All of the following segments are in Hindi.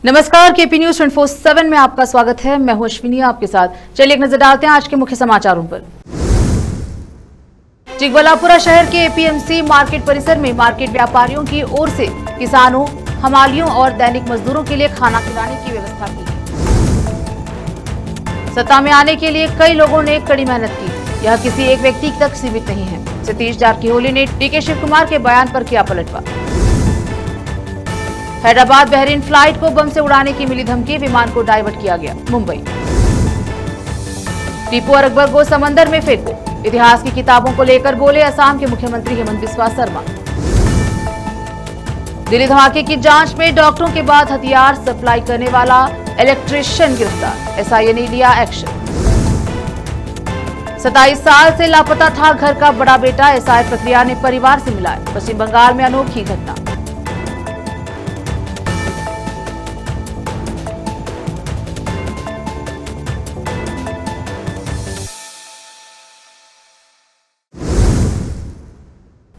नमस्कार, केपी न्यूज 24/7 में आपका स्वागत है। मैं हूं अश्विनी आपके साथ। चलिए एक नजर डालते हैं आज के मुख्य समाचारों पर। चिकबल्लापुरा शहर के एपीएमसी मार्केट परिसर में मार्केट व्यापारियों की ओर से किसानों, हमालियों और दैनिक मजदूरों के लिए खाना खिलाने की व्यवस्था की। सत्ता में आने के लिए कई लोगों ने कड़ी मेहनत की, यह किसी एक व्यक्ति तक सीमित नहीं है। सतीश जारकिहोली ने डीके शिव कुमार के बयान पर किया पलटवार। हैदराबाद बहरीन फ्लाइट को बम से उड़ाने की मिली धमकी, विमान को डाइवर्ट किया गया। मुंबई टीपू और अकबर को समंदर में फेंको, इतिहास की किताबों को लेकर बोले असम के मुख्यमंत्री हेमंत बिस्वा शर्मा। दिल्ली धमाके की जांच में डॉक्टरों के बाद हथियार सप्लाई करने वाला इलेक्ट्रीशियन गिरफ्तार, एसआईए ने लिया एक्शन। 27 साल से लापता था घर का बड़ा बेटा, एसआई प्रक्रिया ने परिवार से मिलाया। पश्चिम बंगाल में अनोखी घटना।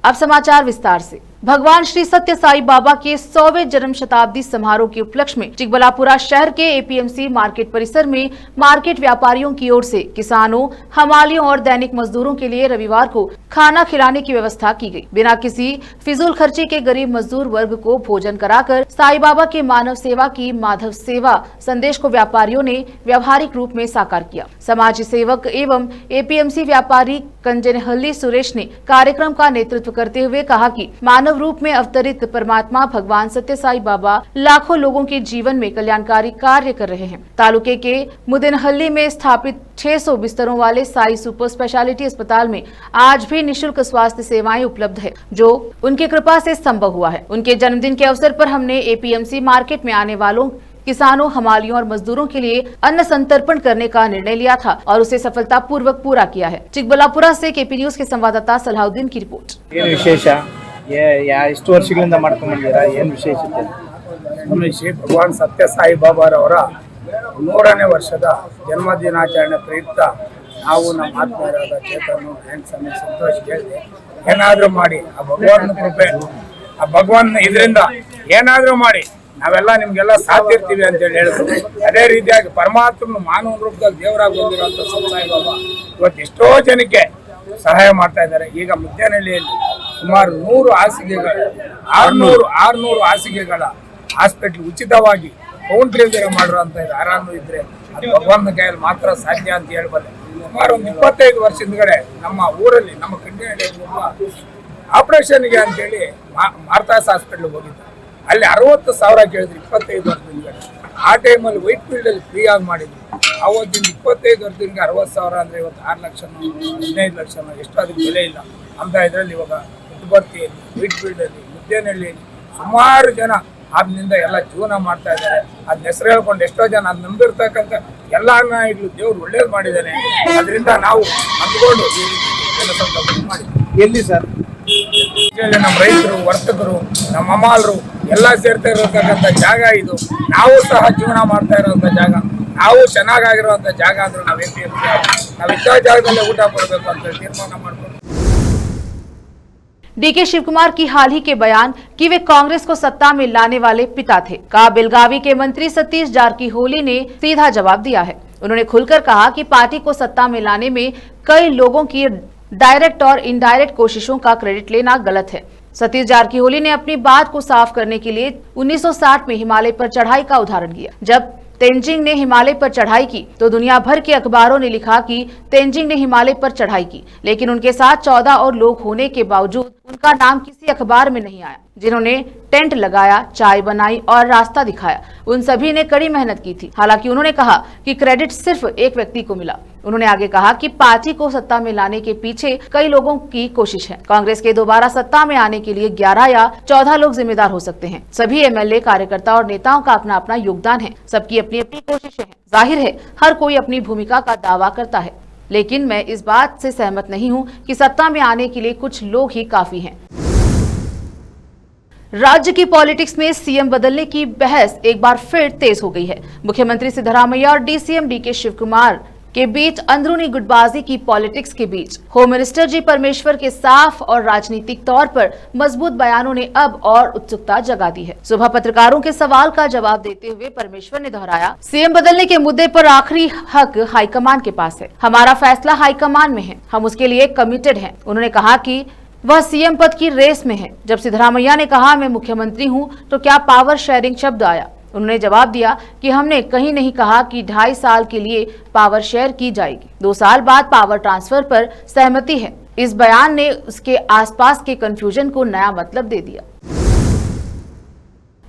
अब समाचार विस्तार से। भगवान श्री सत्य साई बाबा के 100वें जन्म शताब्दी समारोह के उपलक्ष्य में चिकबल्लापुरा शहर के एपीएमसी मार्केट परिसर में मार्केट व्यापारियों की ओर से किसानों, हमालियों और दैनिक मजदूरों के लिए रविवार को खाना खिलाने की व्यवस्था की गई। बिना किसी फिजूल खर्ची के गरीब मजदूर वर्ग को भोजन कराकर साई बाबा के मानव सेवा की माधव सेवा संदेश को व्यापारियों ने व्यवहारिक रूप में साकार किया। समाज सेवक एवं एपीएमसी व्यापारी कंजनहल्ली सुरेश ने कार्यक्रम का नेतृत्व करते हुए कहा कि मानव रूप में अवतरित परमात्मा भगवान सत्य साई बाबा लाखों लोगों के जीवन में कल्याणकारी कार्य कर रहे हैं। तालुके के मुदिनहल्ली में स्थापित 600 बिस्तरों वाले साई सुपर स्पेशलिटी अस्पताल में आज भी निशुल्क स्वास्थ्य सेवाएं उपलब्ध है, जो उनकी कृपा से संभव हुआ है। उनके जन्मदिन के अवसर पर हमने एपीएमसी मार्केट में आने वालों किसानों, हमालियों और मजदूरों के लिए अन्न संतर्पण करने का निर्णय लिया था और उसे सफलतापूर्वक पूरा किया है। चिकबल्लापुरा से केपी न्यूज के संवाददाता सलाहुद्दीन की रिपोर्ट। विशेष ಎಷ್ಟು ವರ್ಷಗಳಿಂದ ಮಾಡ್ಕೊಂಡು ಬಂದಿರಾ, ಏನು ವಿಶೇಷತೆ? ಶ್ರೀ ಭಗವಾನ್ ಸತ್ಯ ಸಾಯಿ ಬಾಬಾರವರ 100ನೇ ವರ್ಷದ ಜನ್ಮದಿನಾಚರಣೆ ಪ್ರಯುಕ್ತ ನಾವು ನಮ್ಮ ಆತ್ಮೀಯರಾದ ಚೇತನ್ ಆ್ಯಂಡ್ ಸಂತೋಷ್ ಕೇಳಿದೆ, ಏನಾದರೂ ಮಾಡಿ ಆ ಭಗವಾನ್ ಕೃಪೆ, ಆ ಭಗವಾನ್ ಇದರಿಂದ ಏನಾದರೂ ಮಾಡಿ ನಾವೆಲ್ಲ ನಿಮ್ಗೆಲ್ಲ ಸಾಥಿರ್ತೀವಿ ಅಂತೇಳಿ ಹೇಳಿದ್ರು. ಅದೇ ರೀತಿಯಾಗಿ ಪರಮಾತ್ಮನ ಮಾನವ ರೂಪದಲ್ಲಿ ದೇವರಾಗಿ ಬಂದಿರುವಂಥ ಸಾಯಿ ಬಾಬಾ ಇವತ್ತು ಎಷ್ಟೋ ಜನಕ್ಕೆ ಸಹಾಯ ಮಾಡ್ತಾ ಇದ್ದಾರೆ. ಈಗ ಮುದ್ದೇನಹಳ್ಳಿಯಲ್ಲಿ ಸುಮಾರು 100 ಹಾಸಿಗೆಗಳು 600 ಹಾಸಿಗೆಗಳ ಹಾಸ್ಪಿಟ್ಲ್ ಉಚಿತವಾಗಿ ಕೌಂಟ್ರಿಲ್ದಿರ ಮಾಡಿರುವಂತ ಯಾರನ್ನು ಇದ್ರೆ ಅದು ಭಗವಂತನ ಕೈಯಲ್ಲಿ ಮಾತ್ರ ಸಾಧ್ಯ ಅಂತ ಹೇಳ್ಬಲ್ಲೆ. ಸುಮಾರು ಒಂದು 25 ವರ್ಷದಿಂದಗಡೆ ನಮ್ಮ ಊರಲ್ಲಿ ನಮ್ಮ ಕಂಡಿನಹಳ್ಳಿಯಲ್ಲಿ ಒಬ್ಬ ಆಪರೇಷನ್ಗೆ ಅಂತೇಳಿ ಮಾರ್ತಾಸ್ ಹಾಸ್ಪಿಟ್ಲ್ಗೆ ಹೋಗಿದ್ದ. ಅಲ್ಲಿ 60,000 ಕೇಳಿದ್ರು 25 ವರ್ಷದಿಂದಗಡೆ. ಆ ಟೈಮಲ್ಲಿ ವೈಟ್ ಫೀಲ್ಡಲ್ಲಿ ಫ್ರೀ ಆಗಿ ಮಾಡಿದ್ರು. ಆವತ್ತಿಂದ 25 ವರ್ಷದಿಂದ 60,000 ಅಂದರೆ ಇವತ್ತು 6 ಲಕ್ಷನೋ 15 ಲಕ್ಷನೋ ಎಷ್ಟು ಅದಕ್ಕೆ ಬೆಲೆ ಇಲ್ಲ ಅಂತ. ಇದರಲ್ಲಿ ಇವಾಗ ಹುಟ್ಟುಬರ್ತಿಯಲ್ಲಿ, ವೈಟ್ ಫೀಲ್ಡಲ್ಲಿ, ಮುದ್ದೇನಹಳ್ಳಿಯಲ್ಲಿ ಸುಮಾರು ಜನ ಅದರಿಂದ ಎಲ್ಲ ಜೀವನ ಮಾಡ್ತಾ ಇದ್ದಾರೆ. ಅದನ್ನ ಹೆಸರು ಹೇಳ್ಕೊಂಡು ಎಷ್ಟೋ ಜನ ಅದು ನಂಬಿರ್ತಕ್ಕಂಥ ಎಲ್ಲ ನಾಯಿಗಳು ದೇವ್ರು ಒಳ್ಳೇದು ಮಾಡಿದ್ದಾನೆ. ಅದರಿಂದ ನಾವು ಅಂದ್ಕೊಂಡು ಈ ಕೆಲಸ ಮಾಡಿ ಎಲ್ಲಿ ಸರ್ ನಮ್ಮ ರೈತರು, ವರ್ತಕರು, ನಮ್ಮ ಹಮಾಲರು ಎಲ್ಲ ಸೇರ್ತಾ ಇರತಕ್ಕಂಥ ಜಾಗ ಇದು. ನಾವು ಸಹ ಜೀವನ ಮಾಡ್ತಾ ಇರುವಂಥ ಜಾಗ, ನಾವು ಚೆನ್ನಾಗಿರುವಂಥ ಜಾಗ ಅಂದ್ರೆ ನಾವು ಇಂಥ ಜಾಗದಲ್ಲೇ ಊಟ ಕೊಡಬೇಕು ಅಂತ ತೀರ್ಮಾನ ಮಾಡ್ಕೊಂಡು। डीके शिव कुमार की हाल ही के बयान कि वे कांग्रेस को सत्ता में लाने वाले पिता थे का बेलगावी के मंत्री सतीश जारकिहोली ने सीधा जवाब दिया है। उन्होंने खुलकर कहा कि पार्टी को सत्ता में लाने में कई लोगों की डायरेक्ट और इनडायरेक्ट कोशिशों का क्रेडिट लेना गलत है। सतीश जारकिहोली ने अपनी बात को साफ करने के लिए 1960 में हिमालय पर चढ़ाई का उदाहरण दिया। जब तेंजिंग ने हिमालय पर चढ़ाई की तो दुनिया भर के अखबारों ने लिखा कि तेंजिंग ने हिमालय पर चढ़ाई की, लेकिन उनके साथ 14 और लोग होने के बावजूद उनका नाम किसी अखबार में नहीं आया। जिन्होंने टेंट लगाया, चाय बनाई और रास्ता दिखाया, उन सभी ने कड़ी मेहनत की थी। हालांकि उन्होंने कहा कि क्रेडिट सिर्फ एक व्यक्ति को मिला। उन्होंने आगे कहा कि पार्टी को सत्ता में लाने के पीछे कई लोगों की कोशिश है। कांग्रेस के दोबारा सत्ता में आने के लिए 11 या 14 लोग जिम्मेदार हो सकते हैं। सभी एमएलए, कार्यकर्ता और नेताओं का अपना अपना योगदान है। सबकी अपनी अपनी कोशिशें हैं। जाहिर है हर कोई अपनी भूमिका का दावा करता है, लेकिन मैं इस बात से सहमत नहीं हूं कि सत्ता में आने के लिए कुछ लोग ही काफी हैं। राज्य की पॉलिटिक्स में सीएम बदलने की बहस एक बार फिर तेज हो गई है। मुख्यमंत्री सिद्धरामैया और डीसीएम डीके शिव कुमार के बीच अंदरूनी गुटबाजी की पॉलिटिक्स के बीच होम मिनिस्टर जी परमेश्वर के साफ और राजनीतिक तौर पर मजबूत बयानों ने अब और उत्सुकता जगा दी है। सुबह पत्रकारों के सवाल का जवाब देते हुए परमेश्वर ने दोहराया, सीएम बदलने के मुद्दे पर आखिरी हक हाईकमान के पास है। हमारा फैसला हाईकमान में है, हम उसके लिए कमिटेड हैं। उन्होंने कहा कि वह सीएम पद की रेस में है। जब सिद्धरामैया ने कहा मैं मुख्यमंत्री हूं तो क्या पावर शेयरिंग शब्द आया? उन्होंने जवाब दिया कि हमने कहीं नहीं कहा कि 2.5 साल के लिए पावर शेयर की जाएगी, 2 साल बाद पावर ट्रांसफर पर सहमति है। इस बयान ने उसके आसपास के कंफ्यूजन को नया मतलब दे दिया।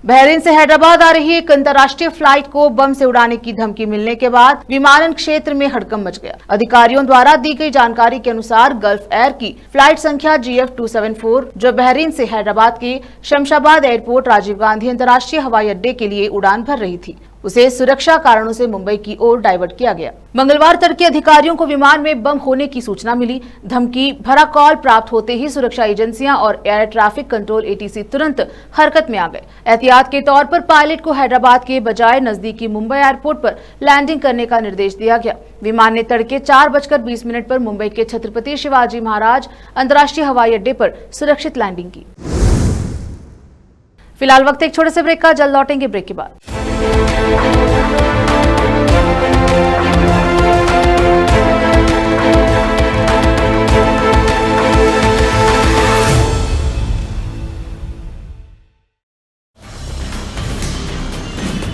बहरीन से हैदराबाद आ रही एक अंतर्राष्ट्रीय फ्लाइट को बम से उड़ाने की धमकी मिलने के बाद विमानन क्षेत्र में हड़कंप मच गया। अधिकारियों द्वारा दी गई जानकारी के अनुसार गल्फ एयर की फ्लाइट संख्या GF274 जो बहरीन से हैदराबाद के शमशाबाद एयरपोर्ट राजीव गांधी अंतर्राष्ट्रीय हवाई अड्डे के लिए उड़ान भर रही थी, उसे सुरक्षा कारणों से मुंबई की ओर डाइवर्ट किया गया। मंगलवार तड़के अधिकारियों को विमान में बम होने की सूचना मिली। धमकी भरा कॉल प्राप्त होते ही सुरक्षा एजेंसियां और एयर ट्रैफिक कंट्रोल ATC तुरंत हरकत में आ गए। एहतियात के तौर पर पायलट को हैदराबाद के बजाय नजदीकी मुंबई एयरपोर्ट पर लैंडिंग करने का निर्देश दिया गया। विमान ने तड़के 4:20 पर मुंबई के छत्रपति शिवाजी महाराज अंतर्राष्ट्रीय हवाई अड्डे पर सुरक्षित लैंडिंग की। फिलहाल वक्त एक छोटे से ब्रेक का, जल्द लौटेंगे ब्रेक के बाद।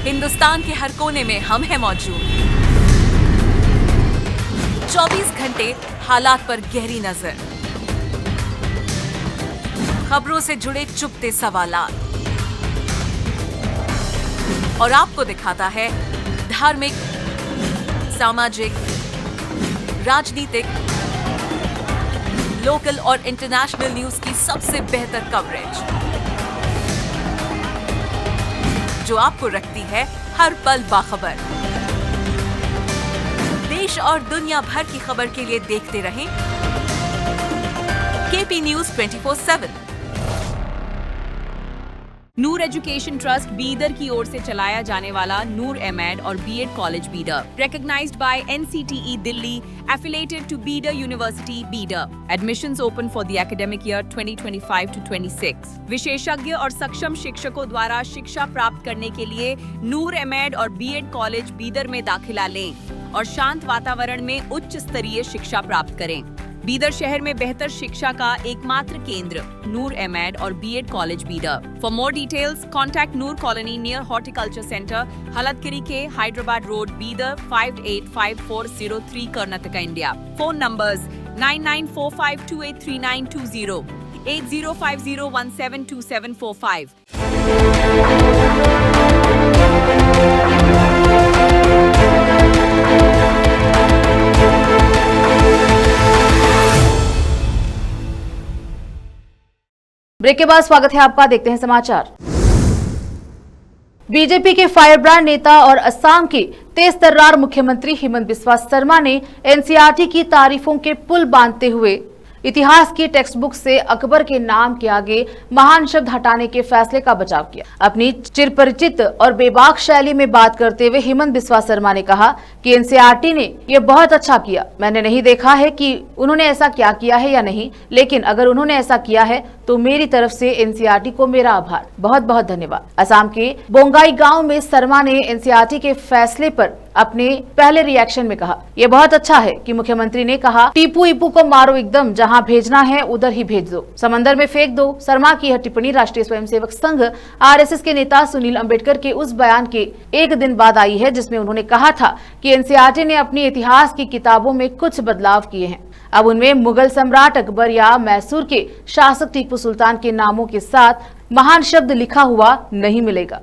हिंदुस्तान के हर कोने में हम हैं मौजूद। 24 घंटे हालात पर गहरी नजर, खबरों से जुड़े चुपते सवालात और आपको दिखाता है धार्मिक, सामाजिक, राजनीतिक, लोकल और इंटरनेशनल न्यूज की सबसे बेहतर कवरेज जो आपको रखती है हर पल बाखबर। देश और दुनिया भर की खबर के लिए देखते रहें KP News 24/7। Noor education trust Bidar की ओर से चलाया जाने वाला नूर एमएड और BEd college Bidar, recognized by NCTE Delhi, affiliated to Bidar University, Bidar. Admissions open for the academic year 2025 to 26. विशेषज्ञ और सक्षम शिक्षकों द्वारा शिक्षा प्राप्त करने के लिए नूर एमएड और बीएड कॉलेज बीदर में दाखिला लें और शांत वातावरण में उच्च स्तरीय शिक्षा प्राप्त करें। बीदर शहर में बेहतर शिक्षा का एकमात्र केंद्र नूर एमएड और BEd college Bidar. For more details contact Noor colony near horticulture centre, Halatgiri के Hyderabad road, Bidar 585403 Karnataka, India. Phone numbers 9945283920, 8050172745। Break के बाद स्वागत है आपका, देखते हैं समाचार। बीजेपी के फायरब्रांड नेता और असम के तेज तर्रार मुख्यमंत्री हिमंत बिस्वा शर्मा ने एनसीईआरटी की तारीफों के पुल बांधते हुए इतिहास की टेक्स्ट बुक से अकबर के नाम के आगे महान शब्द हटाने के फैसले का बचाव किया। अपनी चिरपरिचित और बेबाक शैली में बात करते हुए हिमंत बिस्वा शर्मा ने कहा कि एनसीईआरटी ने यह बहुत अच्छा किया। मैंने नहीं देखा है कि उन्होंने ऐसा क्या किया है या नहीं, लेकिन अगर उन्होंने ऐसा किया है तो मेरी तरफ से एनसीईआरटी को मेरा आभार, बहुत बहुत धन्यवाद। असम के बोंगाई गांव में शर्मा ने एनसीईआरटी के फैसले पर अपने पहले रिएक्शन में कहा, यह बहुत अच्छा है कि मुख्यमंत्री ने कहा टीपू ईपू को मारो, एकदम जहां भेजना है उधर ही भेज दो, समंदर में फेंक दो। शर्मा की यह टिप्पणी राष्ट्रीय स्वयंसेवक संघ आरएसएस के नेता सुनील अंबेडकर के उस बयान के एक दिन बाद आई है जिसमें उन्होंने कहा था कि एनसीईआरटी ने अपनी इतिहास की किताबों में कुछ बदलाव किए हैं। अब उनमें मुगल सम्राट अकबर या मैसूर के शासक टीपू सुल्तान के नामों के साथ महान शब्द लिखा हुआ नहीं मिलेगा।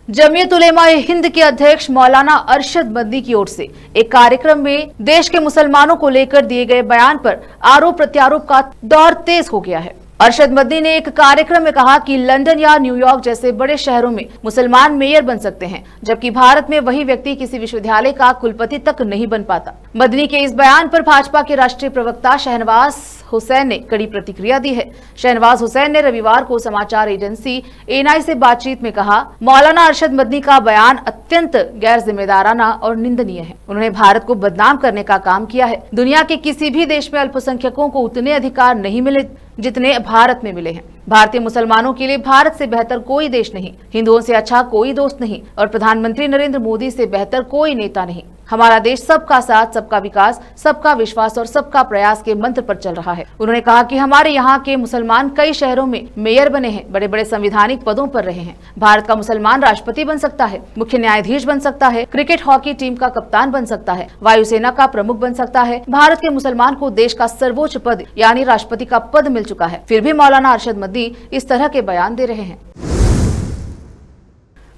जमीयत उलेमा ए हिंद के अध्यक्ष मौलाना अरशद मदनी की ओर से एक कार्यक्रम में देश के मुसलमानों को लेकर दिए गए बयान पर आरोप प्रत्यारोप का दौर तेज हो गया है। अरशद मदनी ने एक कार्यक्रम में कहा कि लंदन या न्यूयॉर्क जैसे बड़े शहरों में मुसलमान मेयर बन सकते हैं, जबकि भारत में वही व्यक्ति किसी विश्वविद्यालय का कुलपति तक नहीं बन पाता। मदनी के इस बयान पर भाजपा के राष्ट्रीय प्रवक्ता शहनवाज हुसैन ने कड़ी प्रतिक्रिया दी है। शहनवाज हुसैन ने रविवार को समाचार एजेंसी एएनआई से बातचीत में कहा, मौलाना अरशद मदनी का बयान अत्यंत गैर जिम्मेदाराना और निंदनीय है। उन्होंने भारत को बदनाम करने का काम किया है। दुनिया के किसी भी देश में अल्पसंख्यकों को उतने अधिकार नहीं मिले जितने भारत में मिले हैं। भारतीय मुसलमानों के लिए भारत से बेहतर कोई देश नहीं, हिंदुओं से अच्छा कोई दोस्त नहीं और प्रधानमंत्री नरेंद्र मोदी से बेहतर कोई नेता नहीं। हमारा देश सबका साथ, सबका विकास, सबका विश्वास और सबका प्रयास के मंत्र पर चल रहा है। उन्होंने कहा कि हमारे यहाँ के मुसलमान कई शहरों में मेयर बने हैं, बड़े बड़े संवैधानिक पदों पर रहे हैं। भारत का मुसलमान राष्ट्रपति बन सकता है, मुख्य न्यायाधीश बन सकता है, क्रिकेट हॉकी टीम का कप्तान बन सकता है, वायुसेना का प्रमुख बन सकता है। भारत के मुसलमान को देश का सर्वोच्च पद यानी राष्ट्रपति का पद मिल चुका है, फिर भी मौलाना अरशद मदनी इस तरह के बयान दे रहे हैं।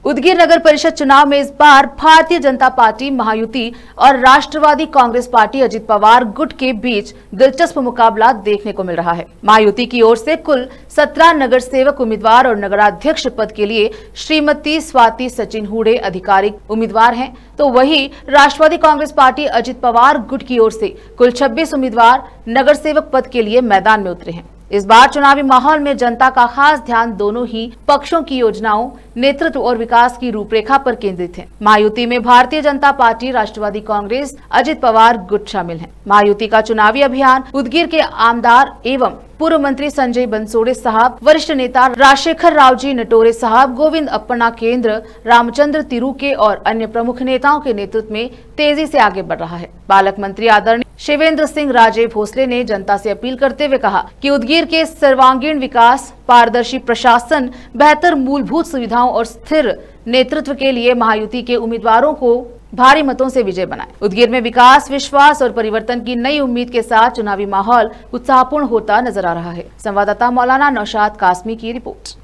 उदगीर नगर परिषद चुनाव में इस बार भारतीय जनता पार्टी महायुति और राष्ट्रवादी कांग्रेस पार्टी अजित पवार गुट के बीच दिलचस्प मुकाबला देखने को मिल रहा है। महायुति की ओर से कुल 17 नगर सेवक उम्मीदवार और नगराध्यक्ष पद के लिए श्रीमती स्वाति सचिन हुडे आधिकारिक उम्मीदवार हैं, तो वही राष्ट्रवादी कांग्रेस पार्टी अजित पवार गुट की ओर से कुल 26 उम्मीदवार नगर सेवक पद के लिए मैदान में उतरे हैं। इस बार चुनावी माहौल में जनता का खास ध्यान दोनों ही पक्षों की योजनाओं, नेतृत्व और विकास की रूपरेखा पर केंद्रित है। महायुति में भारतीय जनता पार्टी, राष्ट्रवादी कांग्रेस, अजित पवार गुट शामिल हैं। महायुति का चुनावी अभियान उदगीर के आमदार एवं पूर्व मंत्री संजय बनसोड़े साहब, वरिष्ठ नेता राजशेखर रावजी नटोरे साहब, गोविंद अप्पना केंद्र, रामचंद्र तिरुके और अन्य प्रमुख नेताओं के नेतृत्व में तेजी से आगे बढ़ रहा है। पालक मंत्री आदरणीय शिवेंद्र सिंह राजे भोसले ने जनता से अपील करते हुए कहा कि उदगीर के सर्वांगीण विकास, पारदर्शी प्रशासन, बेहतर मूलभूत सुविधाओं और स्थिर नेतृत्व के लिए महायुति के उम्मीदवारों को भारी मतों से विजय बनाए। उदगीर में विकास, विश्वास और परिवर्तन की नई उम्मीद के साथ चुनावी माहौल उत्साहपूर्ण होता नजर आ रहा है। संवाददाता मौलाना नौशाद कासमी की रिपोर्ट।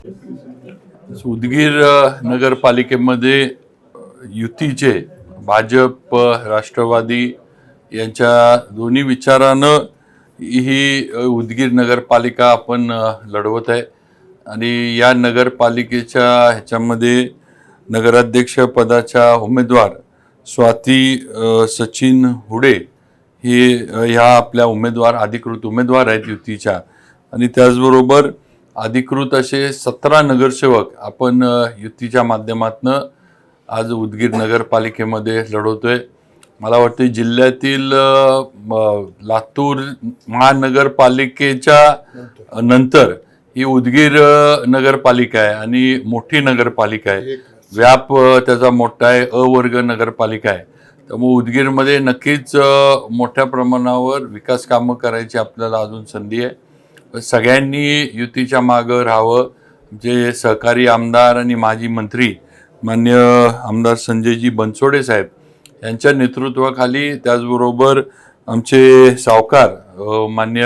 उदगीर नगरपालिकेमध्ये युतीचे भाजप, राष्ट्रवादी यांच्या दोन्ही विचारानं ही उदगीर नगरपालिका आपण लढवत आहे आणि या नगरपालिकेच्या ह्याच्यामध्ये नगराध्यक्ष पदाच्या उमेदवार स्वाती सचिन हुडे हे ह्या आपल्या उमेदवार अधिकृत उमेदवार आहेत युतीच्या आणि त्याचबरोबर अधिकृत असे 17 नगरसेवक आपण युतीच्या माध्यमातून आज उदगीर नगरपालिकेमध्ये लढवतोय। मला वाटतं जिल्ह्यातील लातूर महानगरपालिकेच्या नंतर ही उदगीर नगरपालिका आहे आणि मोठी नगरपालिका आहे। व्याप त्याचा मोठा आहे, अ वर्ग नगरपालिका आहे। त्यामुळे उदगीरमध्ये नक्कीच मोठ्या प्रमाणावर विकास कामं करायची आपल्याला अजून संधी आहे। सगळ्यांनी युतीच्या मागे राहावं। जे सहकारी आमदार आणि माजी मंत्री माननीय आमदार संजयजी बनसोडे साहेब यांच्या नेतृत्वाखाली, त्याचबरोबर आमचे सावकार माननीय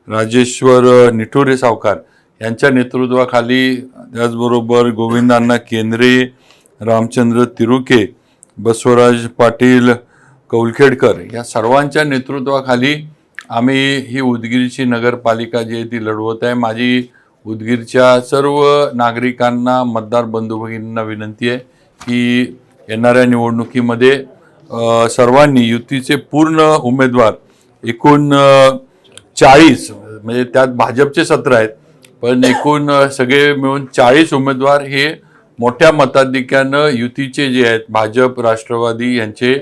राजेश्वर निठोरे सावकार यांच्या नेतृत्वाखाली, त्याचबरोबर गोविंदांना केंद्रे, रामचंद्र तिरुके, बसवराज पाटील कौलखेडकर या सर्वांच्या नेतृत्वाखाली आम्ही ही उदगीरची नगरपालिका जी आहे ती लढवत आहे। माझी उदगीरच्या सर्व नागरिकांना, मतदार बंधू भगिनींना विनंती आहे की येणाऱ्या निवडणुकीमध्ये सर्वांनी युतीचे पूर्ण उमेदवार एकूण 40 म्हणजे त्यात भाजपचे 17 आहेत, पण एकूण सगळे मिळून 40 उमेदवार हे मोठ्या मताधिक्यानं युतीचे जे आहेत भाजप, राष्ट्रवादी यांचे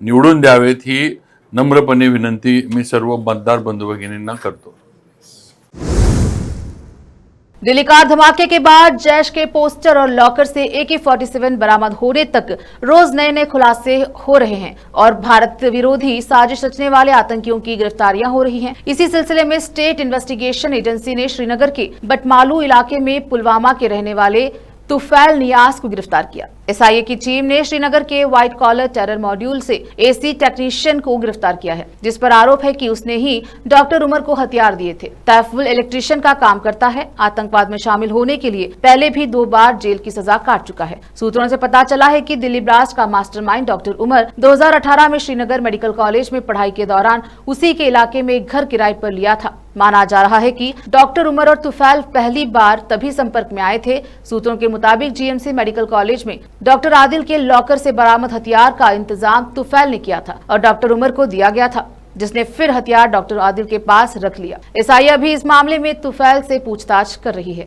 निवडून द्यावेत ही नम्रपणे विनंती मी सर्व मतदार बंधू भगिनींना करतो। दिल्ली कार धमाके के बाद जैश के पोस्टर और लॉकर से AK-47 बरामद होने तक रोज नए नए खुलासे हो रहे हैं और भारत विरोधी साजिश रचने वाले आतंकियों की गिरफ्तारियां हो रही हैं। इसी सिलसिले में स्टेट इन्वेस्टिगेशन एजेंसी ने श्रीनगर के बटमालू इलाके में पुलवामा के रहने वाले तुफैल नियाज को गिरफ्तार किया। एसआईए की टीम ने श्रीनगर के व्हाइट कॉलर टेरर मॉड्यूल से एसी टेक्नीशियन को गिरफ्तार किया है, जिस पर आरोप है कि उसने ही डॉक्टर उमर को हथियार दिए थे। तहफुल इलेक्ट्रीशियन का काम करता है। आतंकवाद में शामिल होने के लिए पहले भी 2 बार जेल की सजा काट चुका है। सूत्रों से पता चला है कि दिल्ली ब्लास्ट का मास्टरमाइंड डॉक्टर उमर 2018 में श्रीनगर मेडिकल कॉलेज में पढ़ाई के दौरान उसी के इलाके में एक घर किराए पर लिया था। माना जा रहा है कि डॉक्टर उमर और तुफैल पहली बार तभी संपर्क में आए थे। सूत्रों के मुताबिक जीएमसी मेडिकल कॉलेज में डॉक्टर आदिल के लॉकर से बरामद हथियार का इंतजाम तुफैल ने किया था और डॉक्टर उमर को दिया गया था, जिसने फिर हथियार डॉक्टर आदिल के पास रख लिया। एसआईए अभी इस मामले में तुफैल से पूछताछ कर रही है।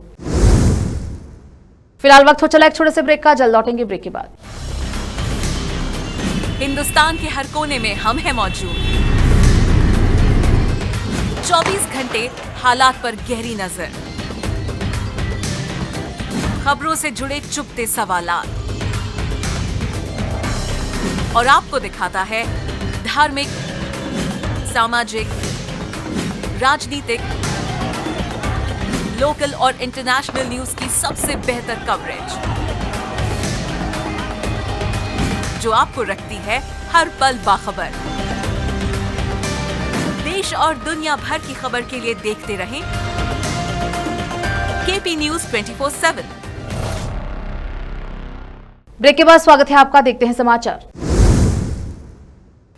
फिलहाल वक्त हो चला एक छोटे से ब्रेक का, जल्द लौटेंगे ब्रेक के बाद। हिंदुस्तान के हर कोने में हम हैं मौजूद। 24 घंटे हालात पर गहरी नजर, खबरों से जुड़े चुपते सवालात और आपको दिखाता है धार्मिक, सामाजिक, राजनीतिक, लोकल और इंटरनेशनल न्यूज की सबसे बेहतर कवरेज, जो आपको रखती है हर पल बाखबर। देश और दुनिया भर की खबर के लिए देखते रहें केपी न्यूज 24/7। ब्रेक के बाद स्वागत है आपका, देखते हैं समाचार।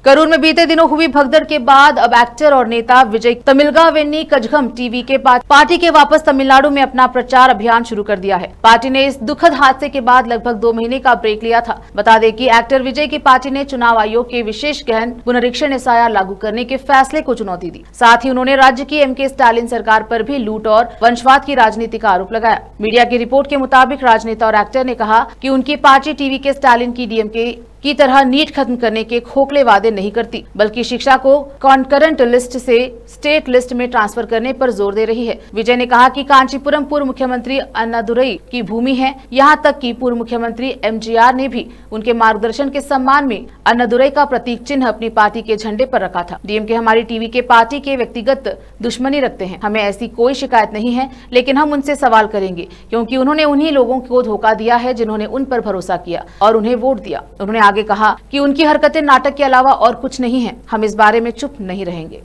करूर में बीते दिनों हुई भगदड़ के बाद अब एक्टर और नेता विजय तमिलगा वेन्नी कजगम टीवी के पार्टी के वापस तमिलनाडु में अपना प्रचार अभियान शुरू कर दिया है। पार्टी ने इस दुखद हादसे के बाद लगभग 2 महीने का ब्रेक लिया था। बता दें कि एक्टर विजय की पार्टी ने चुनाव आयोग के विशेष गहन पुनरीक्षण एसआईआर लागू करने के फैसले को चुनौती दी। साथ ही उन्होंने राज्य की एमके स्टालिन सरकार पर भी लूट और वंशवाद की राजनीति का आरोप लगाया। मीडिया की रिपोर्ट के मुताबिक राजनेता और एक्टर ने कहा कि उनकी पार्टी टीवी के स्टालिन की डीएमके की तरह नीट खत्म करने के खोखले वादे नहीं करती, बल्कि शिक्षा को कॉन्करेंट लिस्ट से स्टेट लिस्ट में ट्रांसफर करने पर जोर दे रही है। विजय ने कहा कि कांचीपुरम पूर्व मुख्यमंत्री अन्नादुरई की भूमि है, यहां तक कि पूर्व मुख्यमंत्री एमजीआर ने भी उनके मार्गदर्शन के सम्मान में अन्नादुरई का प्रतीक चिन्ह अपनी पार्टी के झंडे पर रखा था। डीएमके हमारी टीवी के पार्टी के व्यक्तिगत दुश्मनी रखते हैं, हमें ऐसी कोई शिकायत नहीं है, लेकिन हम उनसे सवाल करेंगे क्योंकि उन्होंने उन्हीं लोगों को धोखा दिया है जिन्होंने उन पर भरोसा किया और उन्हें वोट दिया। उन्होंने आगे कहा कि उनकी हरकतें नाटक के अलावा और कुछ नहीं है, हम इस बारे में चुप नहीं रहेंगे।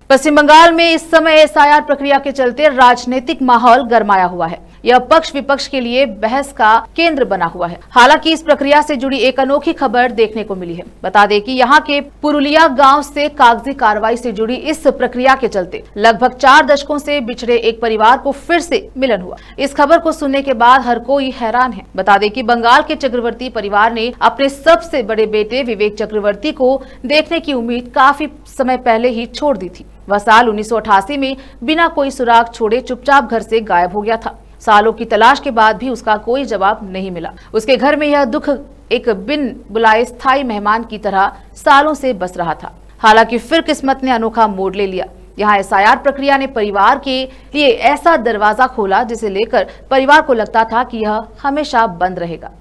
पश्चिम बंगाल में इस समय एसआईआर प्रक्रिया के चलते राजनीतिक माहौल गरमाया हुआ है। यह पक्ष विपक्ष के लिए बहस का केंद्र बना हुआ है। हालांकि इस प्रक्रिया से जुड़ी एक अनोखी खबर देखने को मिली है। बता दें कि यहाँ के पुरुलिया गांव से कागजी कार्रवाई से जुड़ी इस प्रक्रिया के चलते लगभग 4 दशकों से बिछड़े एक परिवार को फिर से मिलन हुआ। इस खबर को सुनने के बाद हर कोई हैरान है। बता दें कि बंगाल के चक्रवर्ती परिवार ने अपने सबसे बड़े बेटे विवेक चक्रवर्ती को देखने की उम्मीद काफी समय पहले ही छोड़ दी थी। वह साल 1988 में बिना कोई सुराग छोड़े चुपचाप घर से गायब हो गया था। सालों की तलाश के बाद भी उसका कोई जवाब नहीं मिला। उसके घर में यह दुख एक बिन बुलाए स्थायी मेहमान की तरह सालों से बस रहा था। हालांकि फिर किस्मत ने अनोखा मोड़ ले लिया। यहाँ एसआईआर प्रक्रिया ने परिवार के लिए ऐसा दरवाजा खोला जिसे लेकर परिवार को लगता था कि यह हमेशा बंद रहेगा।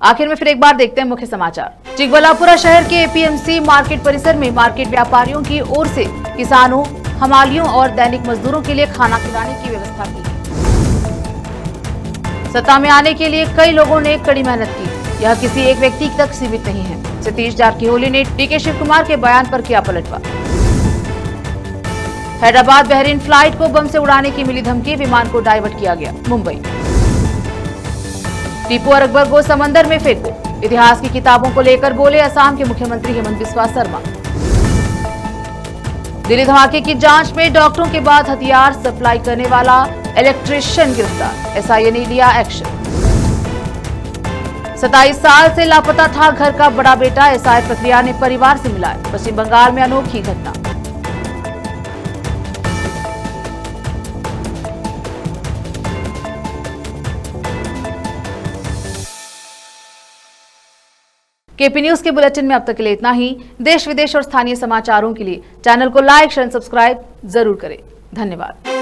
आखिर में फिर एक बार देखते हैं मुख्य समाचार। चिकबल्लापुरा शहर के एपीएमसी मार्केट परिसर में मार्केट व्यापारियों की ओर से किसानों, हमालियों और दैनिक मजदूरों के लिए खाना खिलाने की व्यवस्था की। सत्ता में आने के लिए कई लोगों ने कड़ी मेहनत की, यह किसी एक व्यक्ति तक सीमित नहीं है। सतीश जारकिहोली ने डीके शिव कुमार के बयान पर किया पलटवार। हैदराबाद बहरीन फ्लाइट को बम से उड़ाने की मिली धमकी, विमान को डाइवर्ट किया गया। मुंबई टीपू और अकबर को समंदर में फेंको, इतिहास की किताबों को लेकर बोले असम के मुख्यमंत्री हेमंत बिस्वा शर्मा। दिल्ली धमाके की जांच में डॉक्टरों के बाद हथियार सप्लाई करने वाला इलेक्ट्रीशियन गिरफ्तार, एसआईए ने लिया एक्शन। 27 साल से लापता था घर का बड़ा बेटा, एसआईआर प्रक्रिया ने परिवार से मिलाया। पश्चिम बंगाल में अनोखी घटना। केपी न्यूज के बुलेटिन में अब तक के लिए इतना ही। देश विदेश और स्थानीय समाचारों के लिए चैनल को लाइक, शेयर, सब्सक्राइब जरूर करें। धन्यवाद।